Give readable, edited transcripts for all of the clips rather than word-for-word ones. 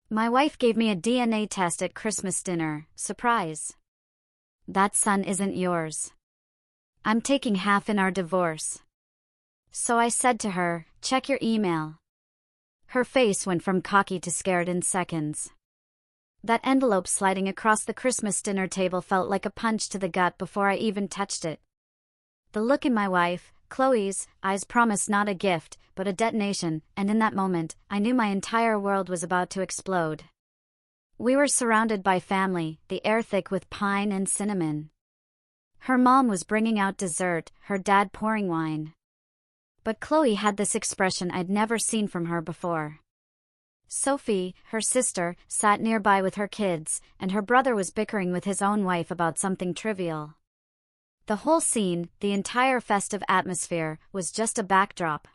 My wife gave me a DNA test at Christmas dinner. Surprise. That son isn't yours. I'm taking half in our divorce. So I said to her, check your email. Her face went from cocky to scared in seconds. That envelope sliding across the Christmas dinner table felt like a punch to the gut before I even touched it. The look in my wife, Chloe's, eyes promised not a gift, but a detonation, and in that moment, I knew my entire world was about to explode. We were surrounded by family, the air thick with pine and cinnamon. Her mom was bringing out dessert, her dad pouring wine. But Chloe had this expression I'd never seen from her before. Sophie, her sister, sat nearby with her kids, and her brother was bickering with his own wife about something trivial. The whole scene, the entire festive atmosphere, was just a backdrop.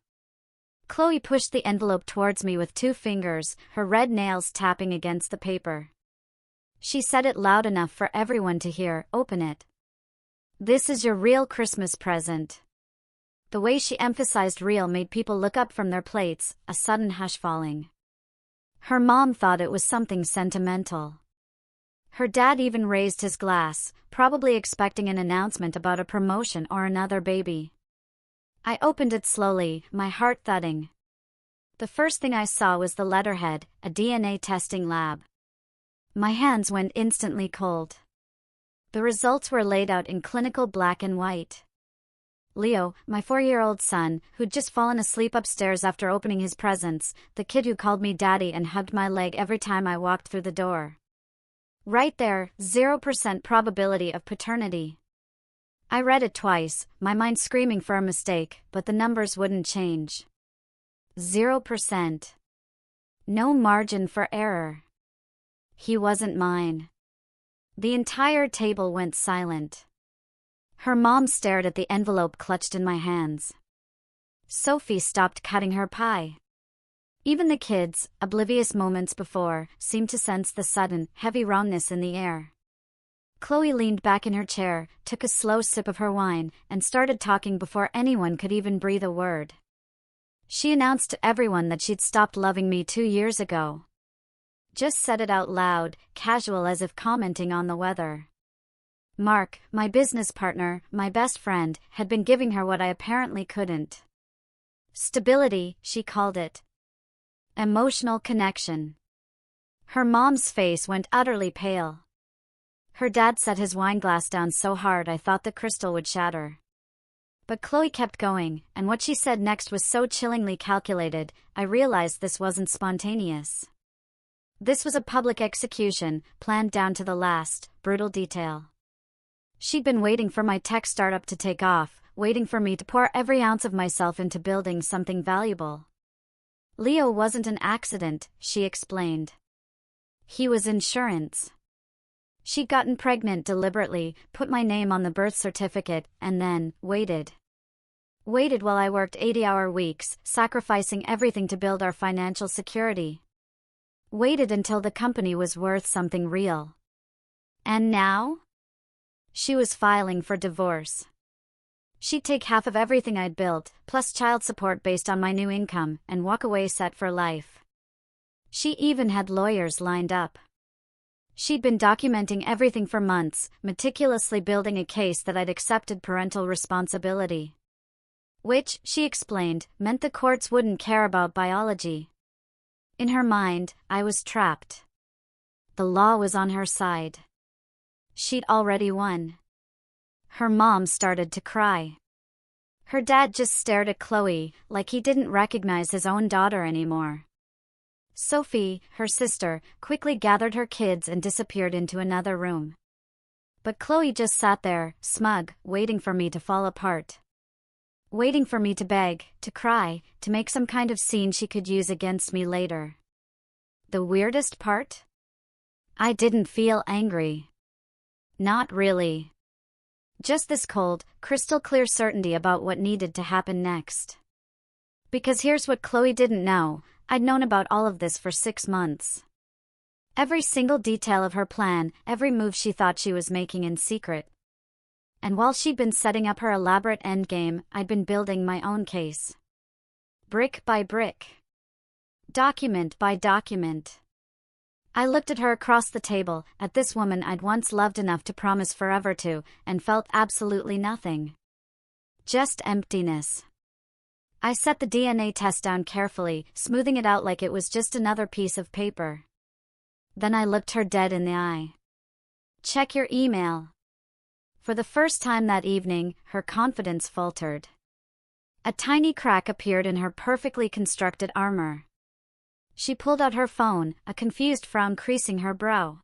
Chloe pushed the envelope towards me with 2 fingers, her red nails tapping against the paper. She said it loud enough for everyone to hear, "Open it. This is your real Christmas present." The way she emphasized real made people look up from their plates, a sudden hush falling. Her mom thought it was something sentimental. Her dad even raised his glass, probably expecting an announcement about a promotion or another baby. I opened it slowly, my heart thudding. The first thing I saw was the letterhead, a DNA testing lab. My hands went instantly cold. The results were laid out in clinical black and white. Leo, my 4-year-old son, who'd just fallen asleep upstairs after opening his presents, the kid who called me daddy and hugged my leg every time I walked through the door. Right there, 0% probability of paternity. I read it twice, my mind screaming for a mistake, but the numbers wouldn't change. 0%. No margin for error. He wasn't mine. The entire table went silent. Her mom stared at the envelope clutched in my hands. Sophie stopped cutting her pie. Even the kids, oblivious moments before, seemed to sense the sudden, heavy wrongness in the air. Chloe leaned back in her chair, took a slow sip of her wine, and started talking before anyone could even breathe a word. She announced to everyone that she'd stopped loving me 2 years ago. Just said it out loud, casual as if commenting on the weather. Mark, my business partner, my best friend, had been giving her what I apparently couldn't. Stability, she called it. Emotional connection. Her mom's face went utterly pale. Her dad set his wine glass down so hard I thought the crystal would shatter. But Chloe kept going, and what she said next was so chillingly calculated, I realized this wasn't spontaneous. This was a public execution, planned down to the last, brutal detail. She'd been waiting for my tech startup to take off, waiting for me to pour every ounce of myself into building something valuable. Leo wasn't an accident, she explained. He was insurance. She'd gotten pregnant deliberately, put my name on the birth certificate, and then, waited. Waited while I worked 80-hour weeks, sacrificing everything to build our financial security. Waited until the company was worth something real. And now? She was filing for divorce. She'd take half of everything I'd built, plus child support based on my new income, and walk away set for life. She even had lawyers lined up. She'd been documenting everything for months, meticulously building a case that I'd accepted parental responsibility. Which, she explained, meant the courts wouldn't care about biology. In her mind, I was trapped. The law was on her side. She'd already won. Her mom started to cry. Her dad just stared at Chloe, like he didn't recognize his own daughter anymore. Sophie, her sister, quickly gathered her kids and disappeared into another room. But Chloe just sat there, smug, waiting for me to fall apart. Waiting for me to beg, to cry, to make some kind of scene she could use against me later. The weirdest part? I didn't feel angry. Not really. Just this cold, crystal clear certainty about what needed to happen next. Because here's what Chloe didn't know, I'd known about all of this for 6 months. Every single detail of her plan, every move she thought she was making in secret. And while she'd been setting up her elaborate endgame, I'd been building my own case. Brick by brick. Document by document. I looked at her across the table, at this woman I'd once loved enough to promise forever to, and felt absolutely nothing. Just emptiness. I set the DNA test down carefully, smoothing it out like it was just another piece of paper. Then I looked her dead in the eye. Check your email. For the first time that evening, her confidence faltered. A tiny crack appeared in her perfectly constructed armor. She pulled out her phone, a confused frown creasing her brow.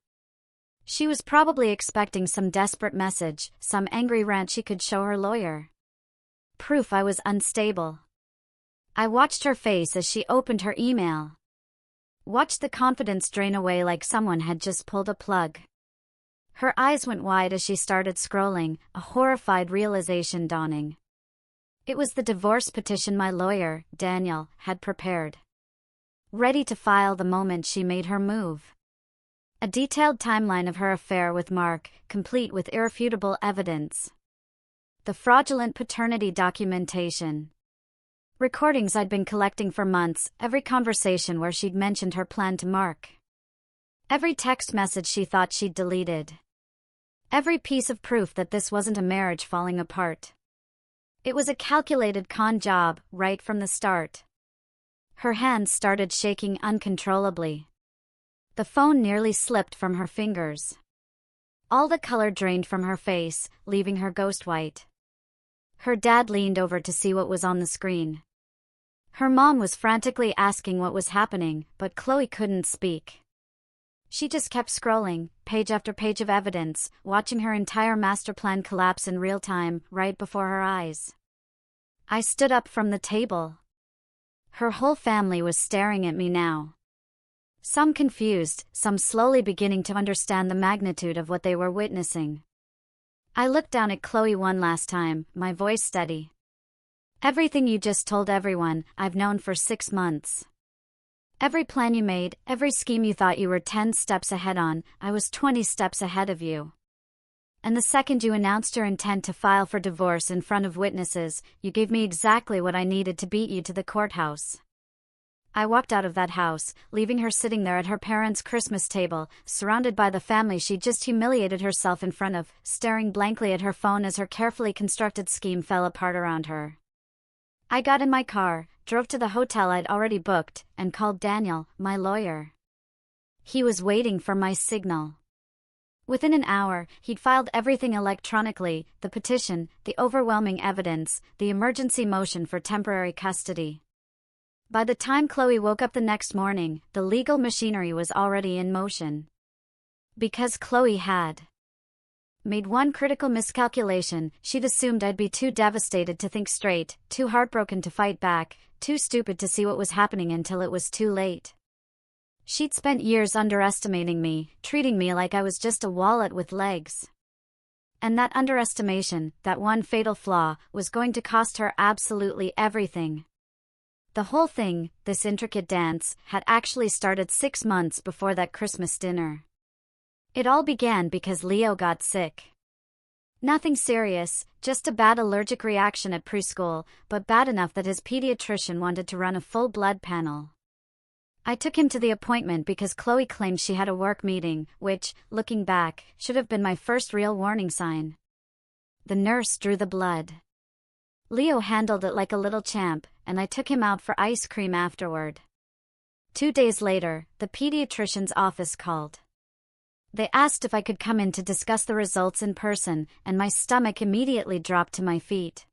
She was probably expecting some desperate message, some angry rant she could show her lawyer. Proof I was unstable. I watched her face as she opened her email. Watched the confidence drain away like someone had just pulled a plug. Her eyes went wide as she started scrolling, a horrified realization dawning. It was the divorce petition my lawyer, Daniel, had prepared. Ready to file the moment she made her move. A detailed timeline of her affair with Mark, complete with irrefutable evidence. The fraudulent paternity documentation. Recordings I'd been collecting for months, every conversation where she'd mentioned her plan to Mark. Every text message she thought she'd deleted. Every piece of proof that this wasn't a marriage falling apart. It was a calculated con job, right from the start. Her hands started shaking uncontrollably. The phone nearly slipped from her fingers. All the color drained from her face, leaving her ghost white. Her dad leaned over to see what was on the screen. Her mom was frantically asking what was happening, but Chloe couldn't speak. She just kept scrolling, page after page of evidence, watching her entire master plan collapse in real time, right before her eyes. I stood up from the table. Her whole family was staring at me now. Some confused, some slowly beginning to understand the magnitude of what they were witnessing. I looked down at Chloe one last time, my voice steady. Everything you just told everyone, I've known for 6 months. Every plan you made, every scheme you thought you were 10 steps ahead on, I was 20 steps ahead of you. And the second you announced your intent to file for divorce in front of witnesses, you gave me exactly what I needed to beat you to the courthouse. I walked out of that house, leaving her sitting there at her parents' Christmas table, surrounded by the family she just humiliated herself in front of, staring blankly at her phone as her carefully constructed scheme fell apart around her. I got in my car, drove to the hotel I'd already booked, and called Daniel, my lawyer. He was waiting for my signal. Within an hour, he'd filed everything electronically, the petition, the overwhelming evidence, the emergency motion for temporary custody. By the time Chloe woke up the next morning, the legal machinery was already in motion. Because Chloe had made one critical miscalculation, she'd assumed I'd be too devastated to think straight, too heartbroken to fight back, too stupid to see what was happening until it was too late. She'd spent years underestimating me, treating me like I was just a wallet with legs. And that underestimation, that one fatal flaw, was going to cost her absolutely everything. The whole thing, this intricate dance, had actually started 6 months before that Christmas dinner. It all began because Leo got sick. Nothing serious, just a bad allergic reaction at preschool, but bad enough that his pediatrician wanted to run a full blood panel. I took him to the appointment because Chloe claimed she had a work meeting, which, looking back, should have been my first real warning sign. The nurse drew the blood. Leo handled it like a little champ, and I took him out for ice cream afterward. 2 days later, the pediatrician's office called. They asked if I could come in to discuss the results in person, and my stomach immediately dropped to my feet.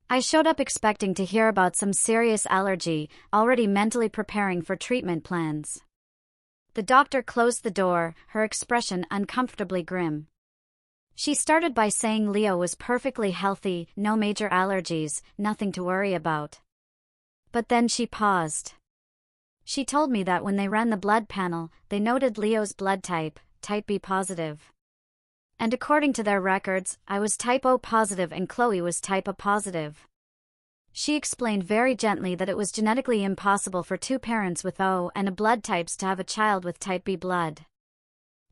I showed up expecting to hear about some serious allergy, already mentally preparing for treatment plans. The doctor closed the door, her expression uncomfortably grim. She started by saying Leo was perfectly healthy, no major allergies, nothing to worry about. But then she paused. She told me that when they ran the blood panel, they noted Leo's blood type, type B positive. And according to their records, I was type O positive and Chloe was type A positive. She explained very gently that it was genetically impossible for 2 parents with O and A blood types to have a child with type B blood.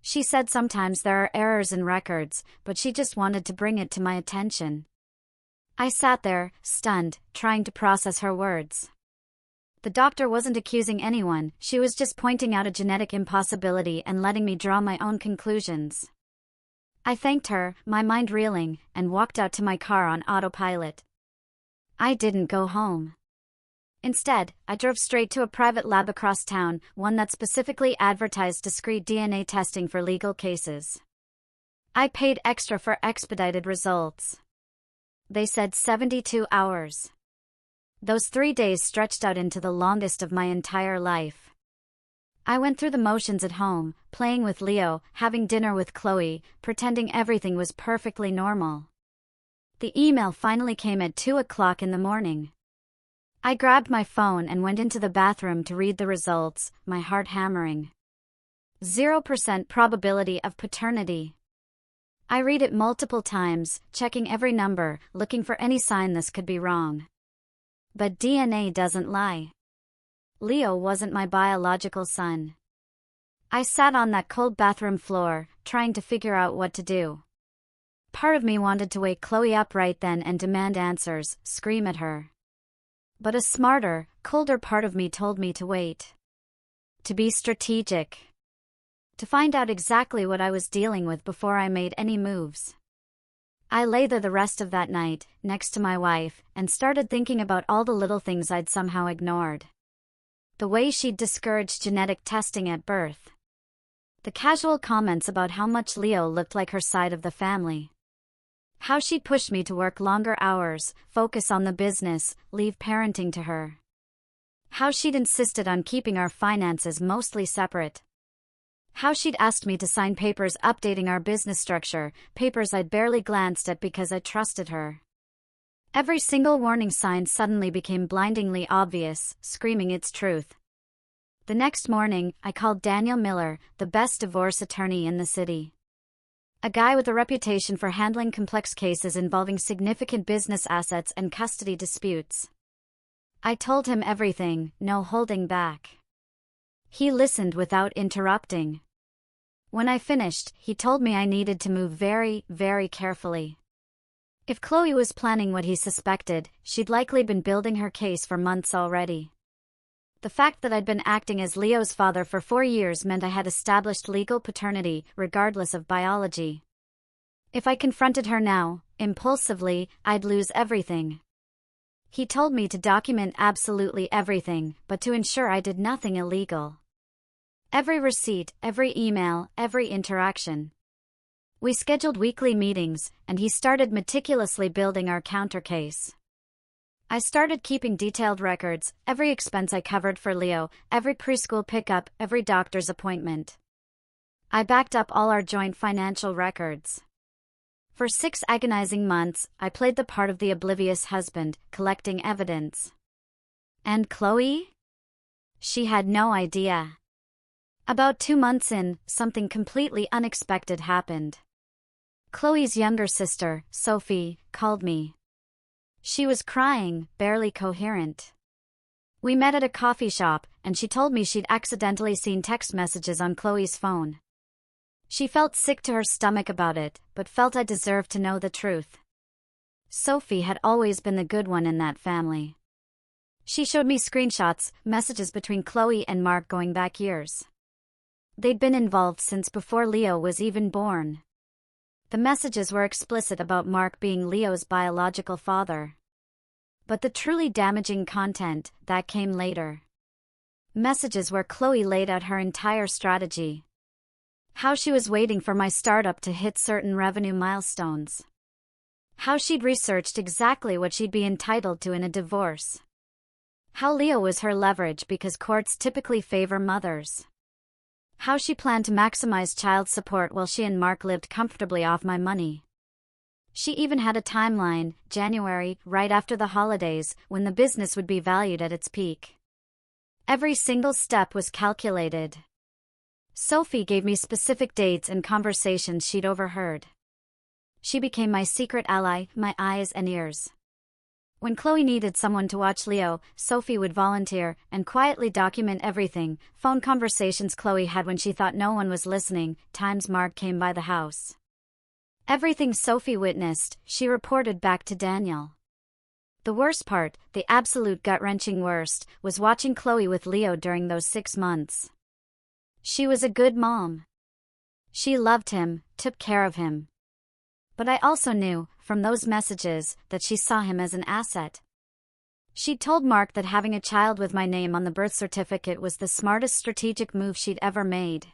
She said sometimes there are errors in records, but she just wanted to bring it to my attention. I sat there, stunned, trying to process her words. The doctor wasn't accusing anyone, she was just pointing out a genetic impossibility and letting me draw my own conclusions. I thanked her, my mind reeling, and walked out to my car on autopilot. I didn't go home. Instead, I drove straight to a private lab across town, one that specifically advertised discreet DNA testing for legal cases. I paid extra for expedited results. They said 72 hours. Those 3 days stretched out into the longest of my entire life. I went through the motions at home, playing with Leo, having dinner with Chloe, pretending everything was perfectly normal. The email finally came at 2 o'clock in the morning. I grabbed my phone and went into the bathroom to read the results, my heart hammering. 0% probability of paternity. I read it multiple times, checking every number, looking for any sign this could be wrong. But DNA doesn't lie. Leo wasn't my biological son. I sat on that cold bathroom floor, trying to figure out what to do. Part of me wanted to wake Chloe up right then and demand answers, scream at her. But a smarter, colder part of me told me to wait. To be strategic. To find out exactly what I was dealing with before I made any moves. I lay there the rest of that night, next to my wife, and started thinking about all the little things I'd somehow ignored. The way she'd discouraged genetic testing at birth. The casual comments about how much Leo looked like her side of the family. How she'd pushed me to work longer hours, focus on the business, leave parenting to her. How she'd insisted on keeping our finances mostly separate. How she'd asked me to sign papers updating our business structure, papers I'd barely glanced at because I trusted her. Every single warning sign suddenly became blindingly obvious, screaming its truth. The next morning, I called Daniel Miller, the best divorce attorney in the city. A guy with a reputation for handling complex cases involving significant business assets and custody disputes. I told him everything, no holding back. He listened without interrupting. When I finished, he told me I needed to move very, very carefully. If Chloe was planning what he suspected, she'd likely been building her case for months already. The fact that I'd been acting as Leo's father for 4 years meant I had established legal paternity, regardless of biology. If I confronted her now, impulsively, I'd lose everything. He told me to document absolutely everything, but to ensure I did nothing illegal. Every receipt, every email, every interaction. We scheduled weekly meetings, and he started meticulously building our counter case. I started keeping detailed records, every expense I covered for Leo, every preschool pickup, every doctor's appointment. I backed up all our joint financial records. For 6 agonizing months, I played the part of the oblivious husband, collecting evidence. And Chloe? She had no idea. About 2 months in, something completely unexpected happened. Chloe's younger sister, Sophie, called me. She was crying, barely coherent. We met at a coffee shop, and she told me she'd accidentally seen text messages on Chloe's phone. She felt sick to her stomach about it, but felt I deserved to know the truth. Sophie had always been the good one in that family. She showed me screenshots, messages between Chloe and Mark going back years. They'd been involved since before Leo was even born. The messages were explicit about Mark being Leo's biological father. But the truly damaging content, that came later. Messages where Chloe laid out her entire strategy. How she was waiting for my startup to hit certain revenue milestones. How she'd researched exactly what she'd be entitled to in a divorce. How Leo was her leverage because courts typically favor mothers. How she planned to maximize child support while she and Mark lived comfortably off my money. She even had a timeline, January, right after the holidays, when the business would be valued at its peak. Every single step was calculated. Sophie gave me specific dates and conversations she'd overheard. She became my secret ally, my eyes and ears. When Chloe needed someone to watch Leo, Sophie would volunteer and quietly document everything, phone conversations Chloe had when she thought no one was listening, times Mark came by the house. Everything Sophie witnessed, she reported back to Daniel. The worst part, the absolute gut-wrenching worst, was watching Chloe with Leo during those 6 months. She was a good mom. She loved him, took care of him. But I also knew, from those messages, that she saw him as an asset. She'd told Mark that having a child with my name on the birth certificate was the smartest strategic move she'd ever made.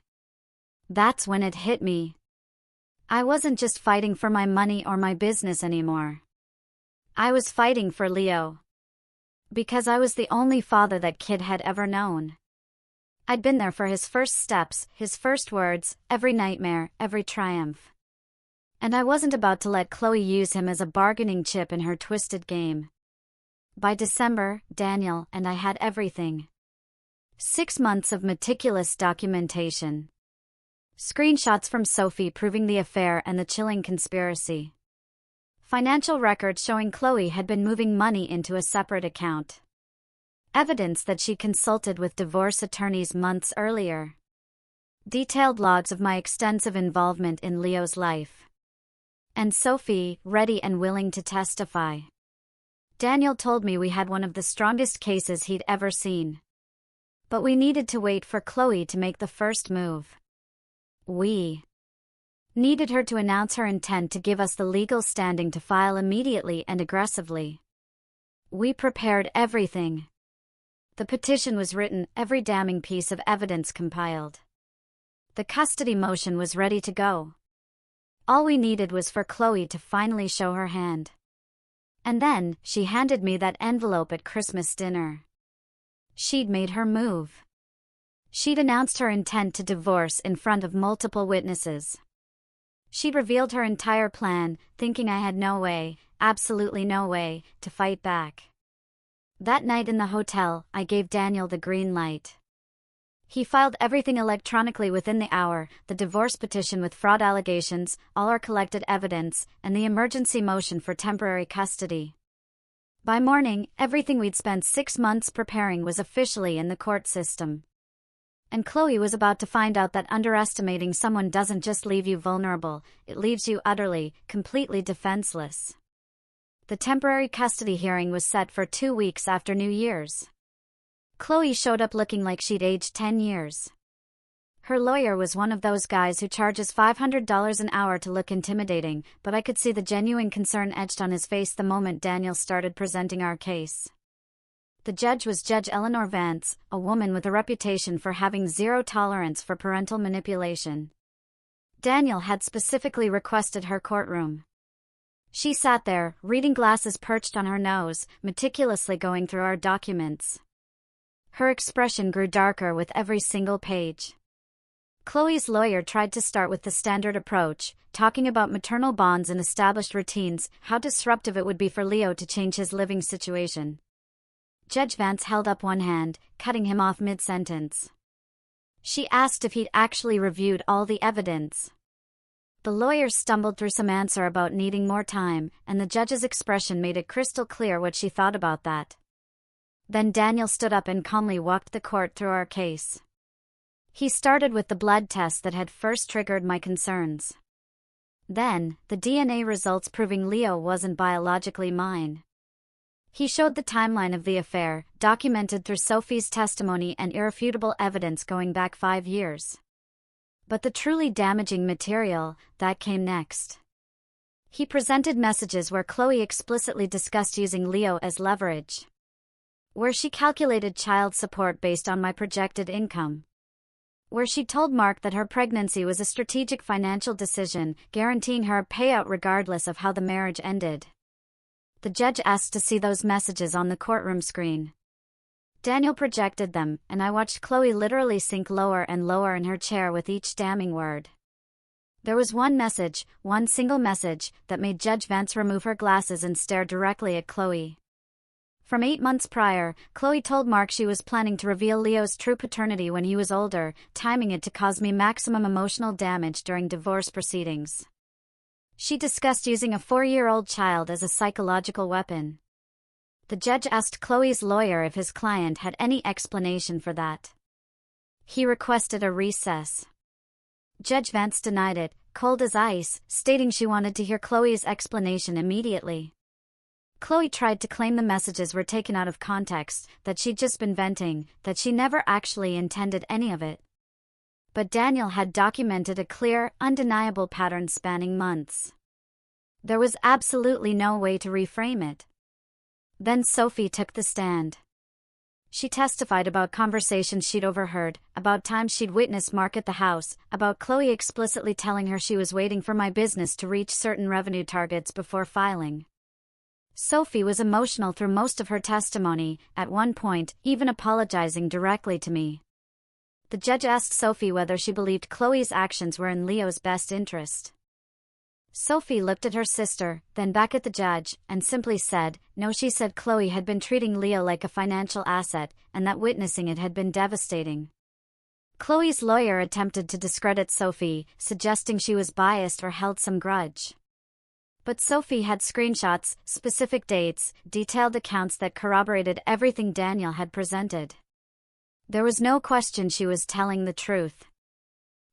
That's when it hit me. I wasn't just fighting for my money or my business anymore. I was fighting for Leo. Because I was the only father that kid had ever known. I'd been there for his first steps, his first words, every nightmare, every triumph. And I wasn't about to let Chloe use him as a bargaining chip in her twisted game. By December, Daniel and I had everything. 6 months of meticulous documentation. Screenshots from Sophie proving the affair and the chilling conspiracy. Financial records showing Chloe had been moving money into a separate account. Evidence that she consulted with divorce attorneys months earlier. Detailed logs of my extensive involvement in Leo's life. And Sophie, ready and willing to testify. Daniel told me we had one of the strongest cases he'd ever seen. But we needed to wait for Chloe to make the first move. We needed her to announce her intent to give us the legal standing to file immediately and aggressively. We prepared everything. The petition was written, every damning piece of evidence compiled. The custody motion was ready to go. All we needed was for Chloe to finally show her hand. And then, she handed me that envelope at Christmas dinner. She'd made her move. She'd announced her intent to divorce in front of multiple witnesses. She'd revealed her entire plan, thinking I had no way, absolutely no way, to fight back. That night in the hotel, I gave Daniel the green light. He filed everything electronically within the hour, the divorce petition with fraud allegations, all our collected evidence, and the emergency motion for temporary custody. By morning, everything we'd spent 6 months preparing was officially in the court system. And Chloe was about to find out that underestimating someone doesn't just leave you vulnerable, it leaves you utterly, completely defenseless. The temporary custody hearing was set for 2 weeks after New Year's. Chloe showed up looking like she'd aged 10 years. Her lawyer was one of those guys who charges $500 an hour to look intimidating, but I could see the genuine concern etched on his face the moment Daniel started presenting our case. The judge was Judge Eleanor Vance, a woman with a reputation for having zero tolerance for parental manipulation. Daniel had specifically requested her courtroom. She sat there, reading glasses perched on her nose, meticulously going through our documents. Her expression grew darker with every single page. Chloe's lawyer tried to start with the standard approach, talking about maternal bonds and established routines, how disruptive it would be for Leo to change his living situation. Judge Vance held up one hand, cutting him off mid-sentence. She asked if he'd actually reviewed all the evidence. The lawyer stumbled through some answer about needing more time, and the judge's expression made it crystal clear what she thought about that. Then Daniel stood up and calmly walked the court through our case. He started with the blood test that had first triggered my concerns. Then, the DNA results proving Leo wasn't biologically mine. He showed the timeline of the affair, documented through Sophie's testimony and irrefutable evidence going back 5 years. But the truly damaging material, that came next. He presented messages where Chloe explicitly discussed using Leo as leverage. Where she calculated child support based on my projected income. Where she told Mark that her pregnancy was a strategic financial decision, guaranteeing her a payout regardless of how the marriage ended. The judge asked to see those messages on the courtroom screen. Daniel projected them, and I watched Chloe literally sink lower and lower in her chair with each damning word. There was one message, one single message, that made Judge Vance remove her glasses and stare directly at Chloe. From 8 months prior, Chloe told Mark she was planning to reveal Leo's true paternity when he was older, timing it to cause me maximum emotional damage during divorce proceedings. She discussed using a 4-year-old child as a psychological weapon. The judge asked Chloe's lawyer if his client had any explanation for that. He requested a recess. Judge Vance denied it, cold as ice, stating she wanted to hear Chloe's explanation immediately. Chloe tried to claim the messages were taken out of context, that she'd just been venting, that she never actually intended any of it. But Daniel had documented a clear, undeniable pattern spanning months. There was absolutely no way to reframe it. Then Sophie took the stand. She testified about conversations she'd overheard, about times she'd witnessed Mark at the house, about Chloe explicitly telling her she was waiting for my business to reach certain revenue targets before filing. Sophie was emotional through most of her testimony, at one point, even apologizing directly to me. The judge asked Sophie whether she believed Chloe's actions were in Leo's best interest. Sophie looked at her sister, then back at the judge, and simply said, no. She said Chloe had been treating Leo like a financial asset, and that witnessing it had been devastating. Chloe's lawyer attempted to discredit Sophie, suggesting she was biased or held some grudge. But Sophie had screenshots, specific dates, detailed accounts that corroborated everything Daniel had presented. There was no question she was telling the truth.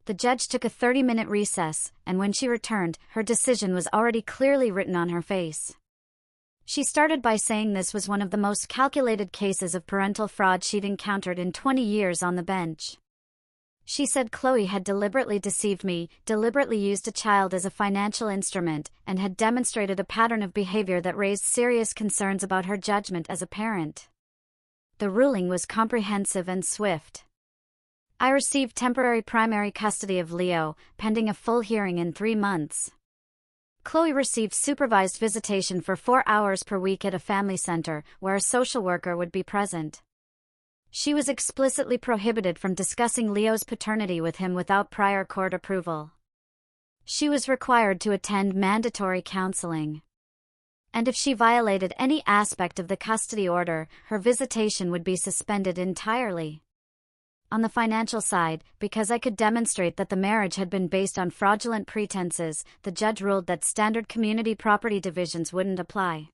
The judge took a 30-minute recess, and when she returned, her decision was already clearly written on her face. She started by saying this was one of the most calculated cases of parental fraud she'd encountered in 20 years on the bench. She said Chloe had deliberately deceived me, deliberately used a child as a financial instrument, and had demonstrated a pattern of behavior that raised serious concerns about her judgment as a parent. The ruling was comprehensive and swift. I received temporary primary custody of Leo, pending a full hearing in 3 months. Chloe received supervised visitation for 4 hours per week at a family center, where a social worker would be present. She was explicitly prohibited from discussing Leo's paternity with him without prior court approval. She was required to attend mandatory counseling. And if she violated any aspect of the custody order, her visitation would be suspended entirely. On the financial side, because I could demonstrate that the marriage had been based on fraudulent pretenses, the judge ruled that standard community property divisions wouldn't apply.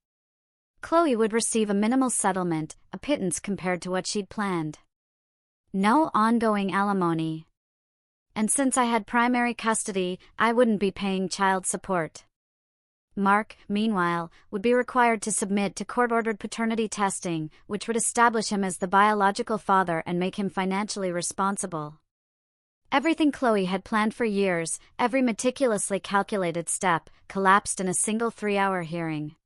Chloe would receive a minimal settlement, a pittance compared to what she'd planned. No ongoing alimony. And since I had primary custody, I wouldn't be paying child support. Mark, meanwhile, would be required to submit to court-ordered paternity testing, which would establish him as the biological father and make him financially responsible. Everything Chloe had planned for years, every meticulously calculated step, collapsed in a single 3-hour hearing.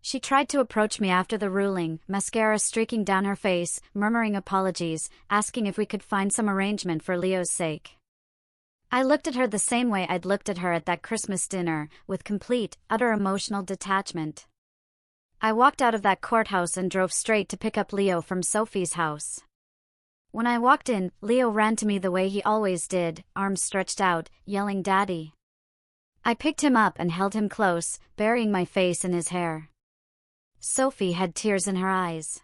She tried to approach me after the ruling, mascara streaking down her face, murmuring apologies, asking if we could find some arrangement for Leo's sake. I looked at her the same way I'd looked at her at that Christmas dinner, with complete, utter emotional detachment. I walked out of that courthouse and drove straight to pick up Leo from Sophie's house. When I walked in, Leo ran to me the way he always did, arms stretched out, yelling "Daddy." I picked him up and held him close, burying my face in his hair. Sophie had tears in her eyes.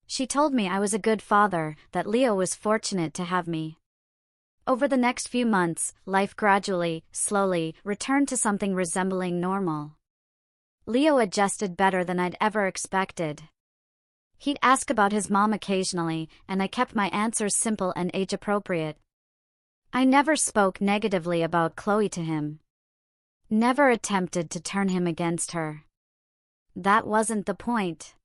She told me I was a good father, that Leo was fortunate to have me. Over the next few months, life gradually, slowly, returned to something resembling normal. Leo adjusted better than I'd ever expected. He'd ask about his mom occasionally, and I kept my answers simple and age-appropriate. I never spoke negatively about Chloe to him. Never attempted to turn him against her. That wasn't the point.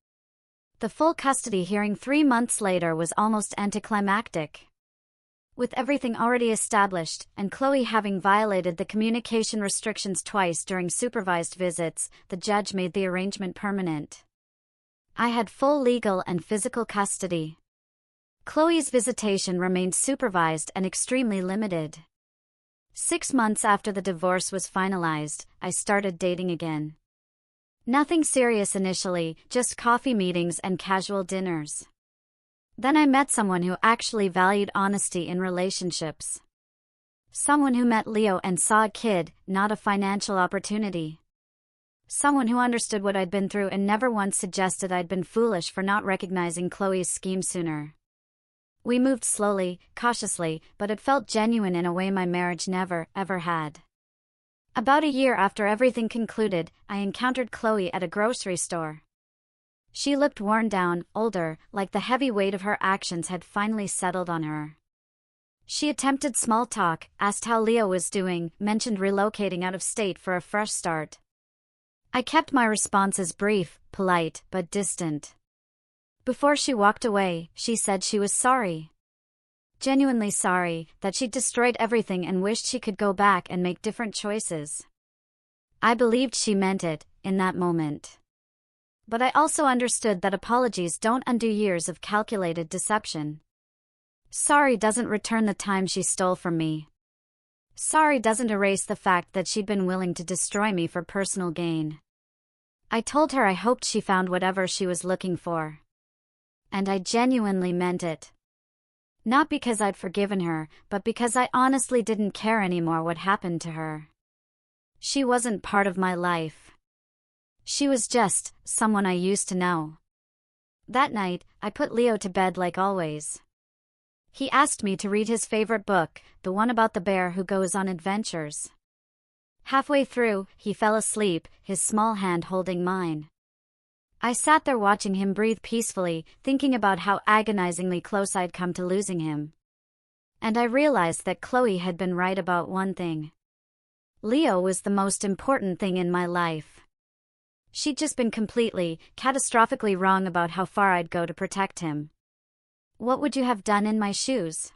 The full custody hearing 3 months later was almost anticlimactic. With everything already established, and Chloe having violated the communication restrictions twice during supervised visits, the judge made the arrangement permanent. I had full legal and physical custody. Chloe's visitation remained supervised and extremely limited. 6 months after the divorce was finalized, I started dating again. Nothing serious initially, just coffee meetings and casual dinners. Then I met someone who actually valued honesty in relationships. Someone who met Leo and saw a kid, not a financial opportunity. Someone who understood what I'd been through and never once suggested I'd been foolish for not recognizing Chloe's scheme sooner. We moved slowly, cautiously, but it felt genuine in a way my marriage never, ever had. About a year after everything concluded, I encountered Chloe at a grocery store. She looked worn down, older, like the heavy weight of her actions had finally settled on her. She attempted small talk, asked how Leo was doing, mentioned relocating out of state for a fresh start. I kept my responses brief, polite, but distant. Before she walked away, she said she was sorry. Genuinely sorry, that she'd destroyed everything and wished she could go back and make different choices. I believed she meant it, in that moment. But I also understood that apologies don't undo years of calculated deception. Sorry doesn't return the time she stole from me. Sorry doesn't erase the fact that she'd been willing to destroy me for personal gain. I told her I hoped she found whatever she was looking for. And I genuinely meant it. Not because I'd forgiven her, but because I honestly didn't care anymore what happened to her. She wasn't part of my life. She was just someone I used to know. That night, I put Leo to bed like always. He asked me to read his favorite book, the one about the bear who goes on adventures. Halfway through, he fell asleep, his small hand holding mine. I sat there watching him breathe peacefully, thinking about how agonizingly close I'd come to losing him. And I realized that Chloe had been right about one thing. Leo was the most important thing in my life. She'd just been completely, catastrophically wrong about how far I'd go to protect him. What would you have done in my shoes?